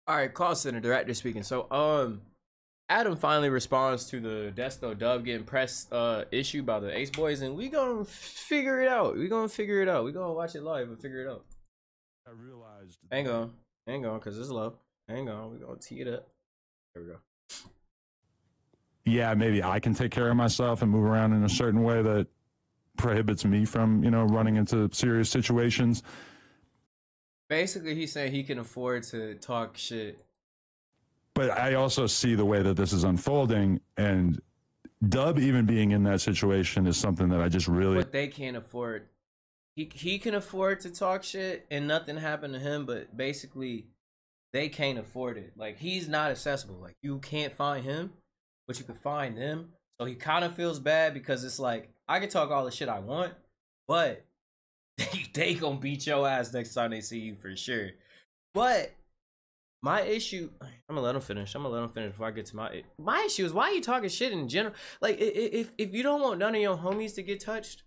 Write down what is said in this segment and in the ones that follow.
All right, call center director speaking. So, Adam finally responds to the Desto Dub getting press issue by the Ace Boys, and we gonna figure it out. We gonna figure it out. We gonna watch it live and figure it out. I realized. Hang on, cause it's low. Hang on, we gonna tee it up. There we go. Yeah, maybe I can take care of myself and move around in a certain way that prohibits me from, running into serious situations. Basically, he's saying he can afford to talk shit. But I also see the way that this is unfolding, and Dub even being in that situation is something that I just really... But they can't afford. He can afford to talk shit and nothing happened to him, but basically, they can't afford it. Like, he's not accessible. Like, you can't find him, but you can find them. So he kind of feels bad because it's like, I can talk all the shit I want, but they gonna beat your ass next time they see you for sure. But my issue, I'm gonna let him finish. Before I get to my issue is, why are you talking shit in general? Like, if you don't want none of your homies to get touched,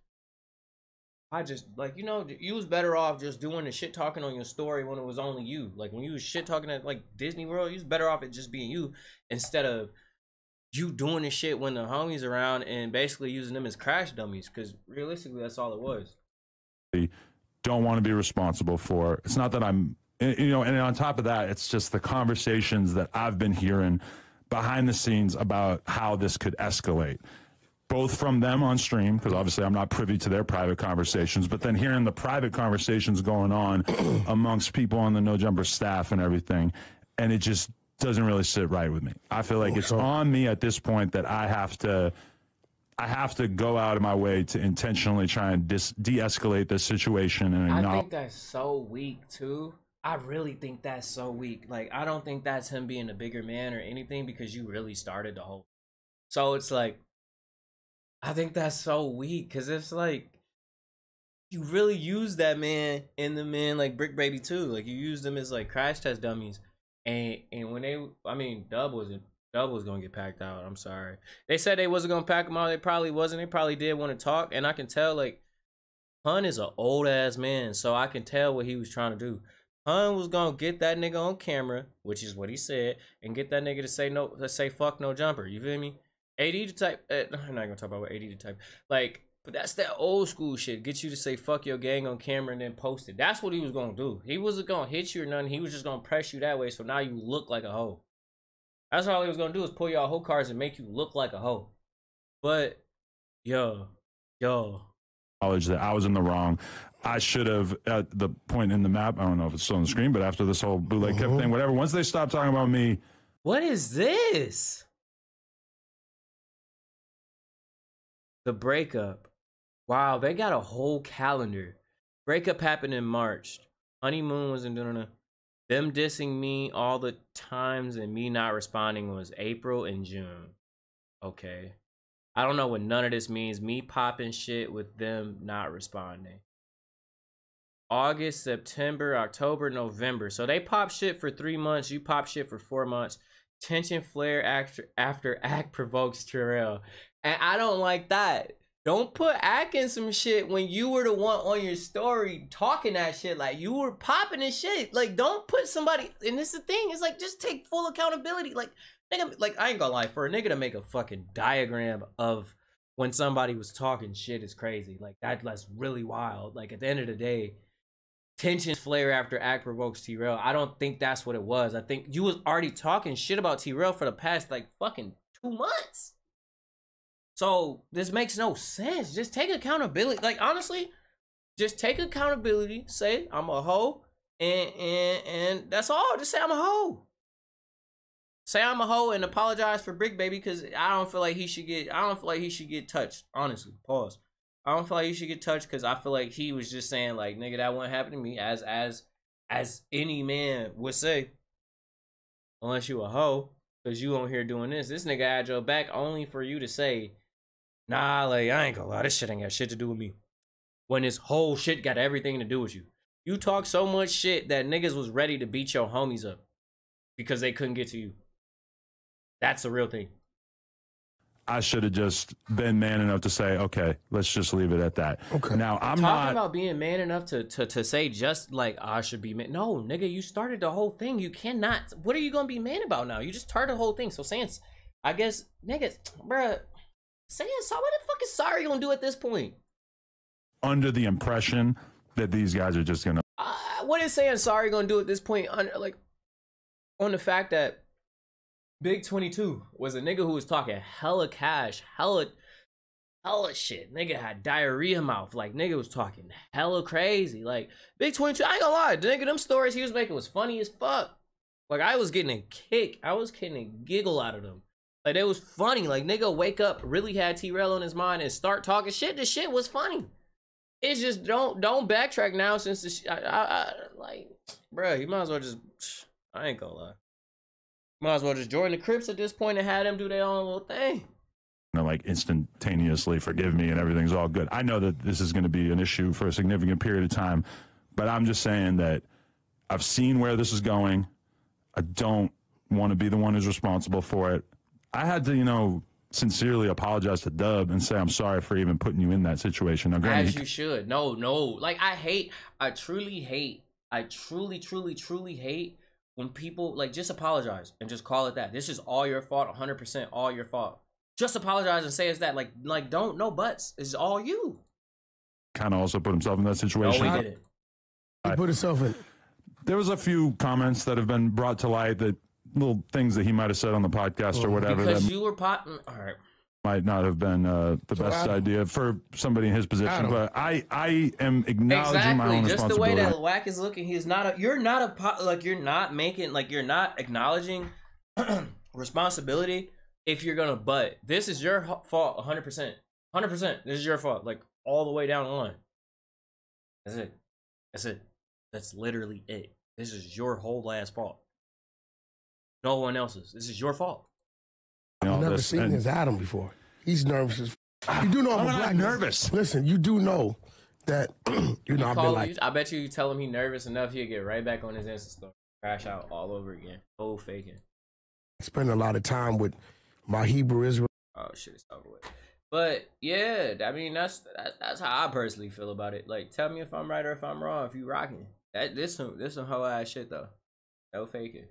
I just, like, you was better off just doing the shit talking on your story when it was only you. Like, when you was shit talking at, like, Disney World, you was better off it just being you instead of you doing the shit when the homies around and basically using them as crash dummies, because realistically, that's all it was. Don't want to be responsible for. It's not that I'm, and on top of that, it's just the conversations that I've been hearing behind the scenes about how this could escalate, both from them on stream, because obviously I'm not privy to their private conversations, but then hearing the private conversations going on amongst people on the No Jumper staff and everything, and it just doesn't really sit right with me. I feel like it's on me at this point that I have to go out of my way to intentionally try and de-escalate this situation. And I think that's so weak too. I really think that's so weak. Like, I don't think that's him being a bigger man or anything, because you really started the whole. So it's like, I think that's so weak, because it's like, you really use that man and the man like Brick Baby too. Like, you use them as like crash test dummies. And when Dub was gonna get packed out. I'm sorry. They said they wasn't gonna pack him out. They probably wasn't. They probably did want to talk. And I can tell, like, Hun is an old ass man, so I can tell what he was trying to do. Hun was gonna get that nigga on camera, which is what he said, and get that nigga to say no, to say fuck no jumper. You feel me? AD to type. I'm not gonna talk about what AD to type. Like, but that's that old school shit. Get you to say fuck your gang on camera and then post it. That's what he was gonna do. He wasn't gonna hit you or nothing. He was just gonna press you that way, so now you look like a hoe. That's all he was gonna do, is pull y'all hoe cards and make you look like a hoe. But yo, knowledge that I was in the wrong. I should have, at the point in the map, I don't know if it's still on the screen, but after this whole bootleg kept thing, whatever, once they stopped talking about me. What is this? The breakup. Wow, they got a whole calendar. Breakup happened in March. Honeymoon was in them dissing me all the times and me not responding was April and June. Okay. I don't know what none of this means. Me popping shit with them not responding. August, September, October, November. So they pop shit for 3 months. You pop shit for 4 months. Tension flare after act provokes Terrell. And I don't like that. Don't put Ack in some shit when you were the one on your story talking that shit. Like, you were popping and shit. Like, don't put somebody, and this is the thing, it's like, just take full accountability. Like, nigga, like, I ain't gonna lie, for a nigga to make a fucking diagram of when somebody was talking shit is crazy. Like, that's really wild. Like, at the end of the day, tensions flare after Act provokes T-Rail. I don't think that's what it was. I think you was already talking shit about T-Rail for the past, like, fucking 2 months. So this makes no sense. Just take accountability. Like, honestly, just take accountability. Say I'm a hoe, and that's all. Just say I'm a hoe. Say I'm a hoe and apologize for Brick Baby, because I don't feel like he should get. I don't feel like he should get touched. Honestly, pause. I don't feel like he should get touched, because I feel like he was just saying, like, nigga, that wouldn't happen to me, as any man would say, unless you a hoe, because you on here doing this. This nigga had your back only for you to say, nah, like, I ain't gonna lie, this shit ain't got shit to do with me. When this whole shit got everything to do with you. You talk so much shit that niggas was ready to beat your homies up because they couldn't get to you. That's the real thing. I should have just been man enough to say, okay, let's just leave it at that. Okay. Now, I'm talking not about being man enough to say just like I should be man. No, nigga, you started the whole thing. You cannot. What are you gonna be man about now? You just started the whole thing. So saying, I guess, nigga, bruh, saying sorry. What the fuck is sorry gonna do at this point? under the impression that these guys are just gonna. What is saying sorry gonna do at this point? Like on the fact that Big 22 was a nigga who was talking hella cash, hella shit. Nigga had diarrhea mouth. Like, nigga was talking hella crazy. Like, Big 22, I ain't gonna lie. The nigga, them stories he was making was funny as fuck. Like, I was getting a kick. I was getting a giggle out of them. Like, it was funny. Like, nigga wake up, really had T-Rail on his mind and start talking shit. The shit was funny. It's just, don't backtrack now since the shit, like, bruh, you might as well just, I ain't gonna lie. Might as well just join the Crips at this point and have them do their own little thing. Like instantaneously forgive me and everything's all good. I know that this is going to be an issue for a significant period of time, but I'm just saying that I've seen where this is going. I don't want to be the one who's responsible for it. I had to, sincerely apologize to Dub and say I'm sorry for even putting you in that situation. Now, as you should. No. Like, I truly hate when people, like, just apologize and just call it that. This is all your fault, 100% all your fault. Just apologize and say it's that. Like don't, no buts. It's all you. Kind of also put himself in that situation. No, he didn't. He put himself in. There was a few comments that have been brought to light, that little things that he might have said on the podcast or whatever. Because that you were all right. Might not have been the best idea for somebody in his position, but I am acknowledging my own responsibility. Just the way that Wack is looking, you're not acknowledging responsibility. If you're gonna butt, this is your fault 100%. 100%. This is your fault, like all the way down the line. That's it. That's literally it. This is your whole ass fault. No one else's. This is your fault. I've never seen his Adam before. He's nervous as you do know I'm not nervous. Listen, you do know that I've been like. I bet you tell him he's nervous enough, he'll get right back on his Insta story, crash out all over again. Oh, faking. Spend a lot of time with my Hebrew Israel. Oh shit, it's over with. But yeah, I mean that's how I personally feel about it. Like, tell me if I'm right or if I'm wrong. If you rocking this some whole ass shit though. No faking.